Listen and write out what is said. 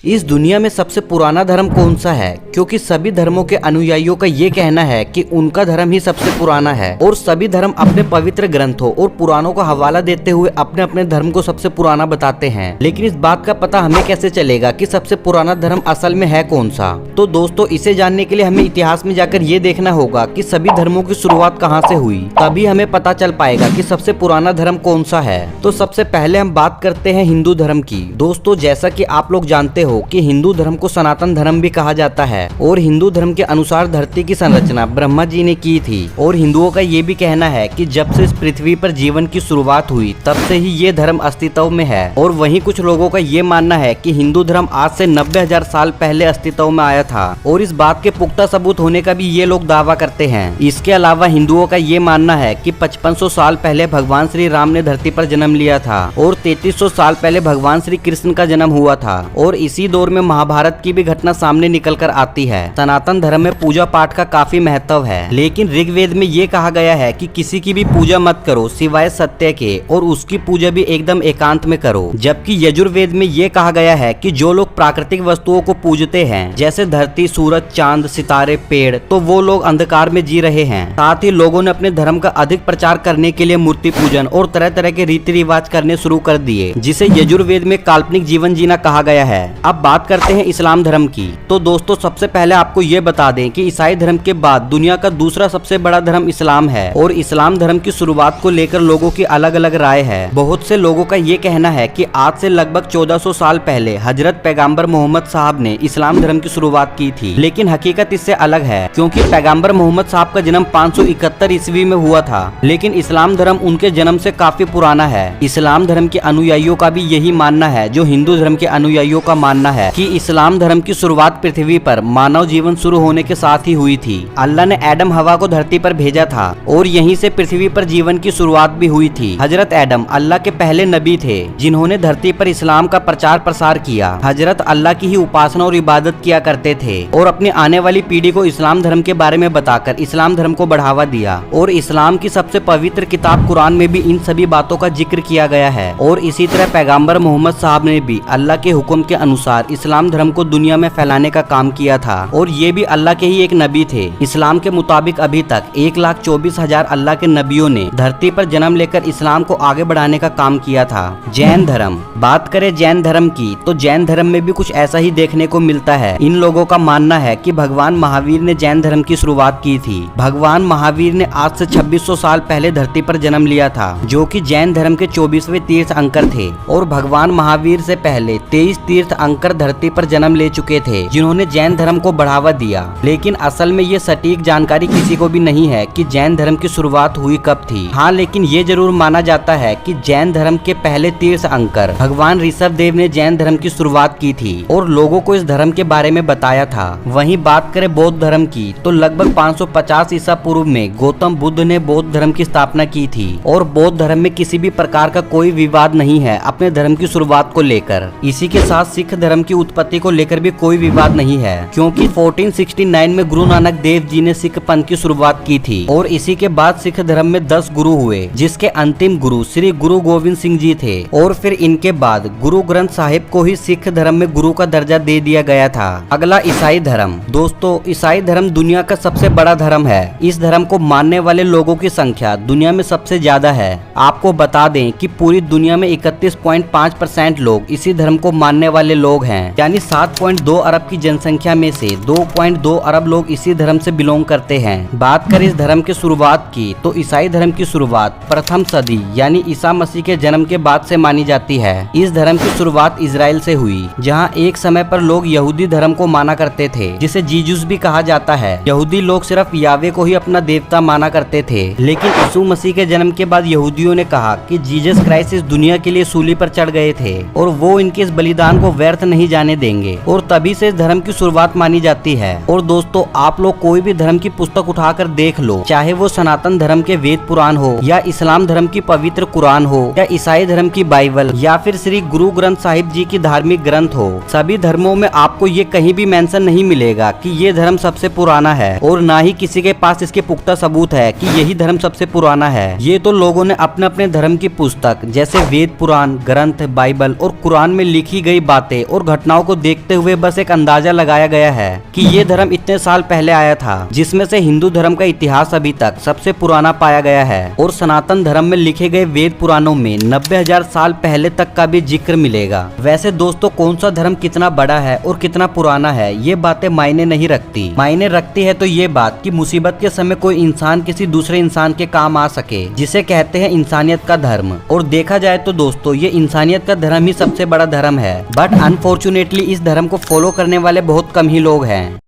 इस दुनिया में सबसे पुराना धर्म कौन सा है? क्योंकि सभी धर्मों के अनुयायियों का ये कहना है कि उनका धर्म ही सबसे पुराना है और सभी धर्म अपने पवित्र ग्रंथों और पुराणों का हवाला देते हुए अपने अपने धर्म को सबसे पुराना बताते हैं। लेकिन इस बात का पता हमें कैसे चलेगा कि सबसे पुराना धर्म असल में है कौन सा? तो दोस्तों, इसे जानने के लिए हमें इतिहास में जाकर ये देखना होगा कि सभी धर्मों की शुरुआत कहाँ से हुई, तभी हमें पता चल पाएगा कि सबसे पुराना धर्म कौन सा है। तो सबसे पहले हम बात करते हैं हिंदू धर्म की। दोस्तों, जैसा कि आप लोग जानते हो कि हिंदू धर्म को सनातन धर्म भी कहा जाता है और हिंदू धर्म के अनुसार धरती की संरचना ब्रह्मा जी ने की थी और हिंदुओं का ये भी कहना है कि जब से इस पृथ्वी पर जीवन की शुरुआत हुई तब से ही ये धर्म अस्तित्व में है। और वहीं कुछ लोगों का ये मानना है कि हिंदू धर्म आज से 90,000 साल पहले अस्तित्व में आया था और इस बात के पुख्ता सबूत होने का भी ये लोग दावा करते हैं। इसके अलावा हिंदुओं का ये मानना है कि 5500 साल पहले भगवान श्री राम ने धरती पर जन्म लिया था और 3300 साल पहले भगवान श्री कृष्ण का जन्म हुआ था और इसी दौर में महाभारत की भी घटना सामने निकल कर आती है। सनातन धर्म में पूजा पाठ का काफी महत्व है, लेकिन ऋग्वेद में ये कहा गया है कि किसी की भी पूजा मत करो सिवाय सत्य के और उसकी पूजा भी एकदम एकांत में करो। जबकि यजुर्वेद में ये कहा गया है कि जो लोग प्राकृतिक वस्तुओं को पूजते हैं जैसे धरती, सूरज, चांद, सितारे, पेड़, तो वो लोग अंधकार में जी रहे हैं। साथ ही लोगों ने अपने धर्म का अधिक प्रचार करने के लिए मूर्ति पूजन और तरह तरह के रीति रिवाज करने शुरू कर दिए, जिसे यजुर्वेद में काल्पनिक जीवन जीना कहा गया है। अब बात करते हैं इस्लाम धर्म की। तो दोस्तों, सबसे पहले आपको ये बता दें कि ईसाई धर्म के बाद दुनिया का दूसरा सबसे बड़ा धर्म इस्लाम है और इस्लाम धर्म की शुरुआत को लेकर लोगों की अलग अलग राय है। बहुत से लोगों का ये कहना है कि आज से लगभग 1400 साल पहले हजरत पैगंबर मोहम्मद साहब ने इस्लाम धर्म की शुरुआत की थी, लेकिन हकीकत इससे अलग है क्योंकि पैगंबर मोहम्मद साहब का जन्म 571 ईस्वी में हुआ था, लेकिन इस्लाम धर्म उनके जन्म से काफी पुराना है। इस्लाम धर्म के अनुयायियों का भी यही मानना है जो हिंदू धर्म के अनुयायियों का मानना है कि इस्लाम धर्म की शुरुआत पृथ्वी पर मानव जीवन शुरू होने के साथ ही हुई थी। अल्लाह ने एडम हवा को धरती पर भेजा था और यहीं से पृथ्वी पर जीवन की शुरुआत भी हुई थी। हजरत एडम अल्लाह के पहले नबी थे जिन्होंने धरती पर इस्लाम का प्रचार प्रसार किया। हजरत अल्लाह की ही उपासना और इबादत किया करते थे और अपनी आने वाली पीढ़ी को इस्लाम धर्म के बारे में बताकर इस्लाम धर्म को बढ़ावा दिया और इस्लाम की सबसे पवित्र किताब कुरान में भी इन सभी बातों का जिक्र किया गया है। और इसी तरह पैगंबर मोहम्मद साहब ने भी अल्लाह के हुक्म के अनुसार इस्लाम धर्म को दुनिया में फैलाने का काम किया था और ये भी अल्लाह के ही एक नबी थे। इस्लाम के मुताबिक अभी तक 1,24,000 अल्लाह के नबियों ने धरती पर जन्म लेकर इस्लाम को आगे बढ़ाने का काम किया था। जैन धर्म, बात करें जैन धर्म की तो जैन धर्म में भी कुछ ऐसा ही देखने को मिलता है। इन लोगों का मानना है कि भगवान महावीर ने जैन धर्म की शुरुआत की थी। भगवान महावीर ने आज से 2600 साल पहले धरती पर जन्म लिया था, जो कि जैन धर्म के 24वें तीर्थ अंकर थे और भगवान महावीर से पहले 23 तीर्थ अंकर धरती पर जन्म ले चुके थे जिन्होंने जैन धर्म को बढ़ावा दिया। लेकिन असल में ये सटीक जानकारी किसी को भी नहीं है कि जैन धर्म की शुरुआत हुई कब थी। हाँ, लेकिन ये जरूर माना जाता है कि जैन धर्म के पहले तीर्थ अंकर भगवान ऋषभ देव ने जैन धर्म की शुरुआत की थी और लोगों को इस धर्म के बारे में बताया था। वहीं बात करें बौद्ध धर्म की तो लगभग 550 ईसा पूर्व में गौतम बुद्ध ने बौद्ध धर्म की स्थापना की थी और बौद्ध धर्म में किसी भी प्रकार का कोई विवाद नहीं है अपने धर्म की शुरुआत को लेकर। इसी के साथ सिख धर्म की उत्पत्ति को लेकर भी कोई विवाद नहीं है क्योंकि 1469 में गुरु नानक देव जी ने सिख पंथ की शुरुआत की थी और इसी के बाद सिख धर्म में 10 गुरु हुए, जिसके अंतिम गुरु श्री गुरु गोविंद सिंह जी थे और फिर इनके बाद गुरु ग्रंथ साहिब को ही सिख धर्म में गुरु का दर्जा दे दिया गया था। अगला ईसाई धर्म। दोस्तों, ईसाई धर्म दुनिया का सबसे बड़ा धर्म है। इस धर्म को मानने वाले लोगों की संख्या दुनिया में सबसे ज्यादा है। आपको बता दें कि पूरी दुनिया में 31.5% लोग इसी धर्म को मानने वाले लोग हैं, यानी 7.2 अरब की जनसंख्या में से 2.2 अरब लोग इसी धर्म से बिलोंग करते हैं। बात करें इस धर्म की शुरुआत की तो ईसाई धर्म की शुरुआत प्रथम सदी यानी ईसा मसीह के जन्म के बाद से मानी जाती है। इस धर्म की शुरुआत इजराइल से हुई, जहां एक समय पर लोग यहूदी धर्म को माना करते थे, जिसे जीजस भी कहा जाता है। यहूदी लोग सिर्फ यावे को ही अपना देवता माना करते थे, लेकिन यीशु मसीह के जन्म के बाद यहूदियों ने कहा कि जीसस क्राइस्ट इस दुनिया के लिए सूली पर चढ़ गए थे और वो इनके इस बलिदान को व्यर्थ नहीं जाने देंगे और तभी से इस धर्म की शुरुआत मानी जाती है। और दोस्तों, आप लोग कोई भी धर्म की पुस्तक उठाकर देख लो, चाहे वो सनातन धर्म के वेद पुराण हो या इस्लाम धर्म की पवित्र कुरान हो या ईसाई धर्म की बाइबल या फिर श्री गुरु ग्रंथ साहिब जी की धार्मिक ग्रंथ हो, सभी धर्मों में आपको ये कहीं भी मेंशन नहीं मिलेगा कि ये धर्म सबसे पुराना है और ना ही किसी के पास इसके पुख्ता सबूत है कि यही धर्म सबसे पुराना है। ये तो लोगों ने अपने अपने धर्म की पुस्तक जैसे वेद पुराण, ग्रंथ, बाइबल और कुरान में लिखी गई बातें और घटनाओं को देखते हुए बस एक अंदाजा लगाया गया है कि ये धर्म इतने साल पहले आया था, जिसमें से हिंदू धर्म का इतिहास अभी तक सबसे पुराना पाया गया है और सनातन धर्म में लिखे गए वेद पुराणों में 90,000 साल पहले तक का भी जिक्र मिलेगा। वैसे दोस्तों, कौन सा धर्म कितना बड़ा है और कितना पुराना है ये बातें मायने नहीं रखती। मायने रखती है तो ये बात कि मुसीबत के समय कोई इंसान किसी दूसरे इंसान के काम आ सके, जिसे कहते हैं इंसानियत का धर्म। और देखा जाए तो दोस्तों, ये इंसानियत का धर्म ही सबसे बड़ा धर्म है। बट अनफॉर्चुनेटली इस धर्म को फॉलो करने वाले बहुत कम ही लोग हैं।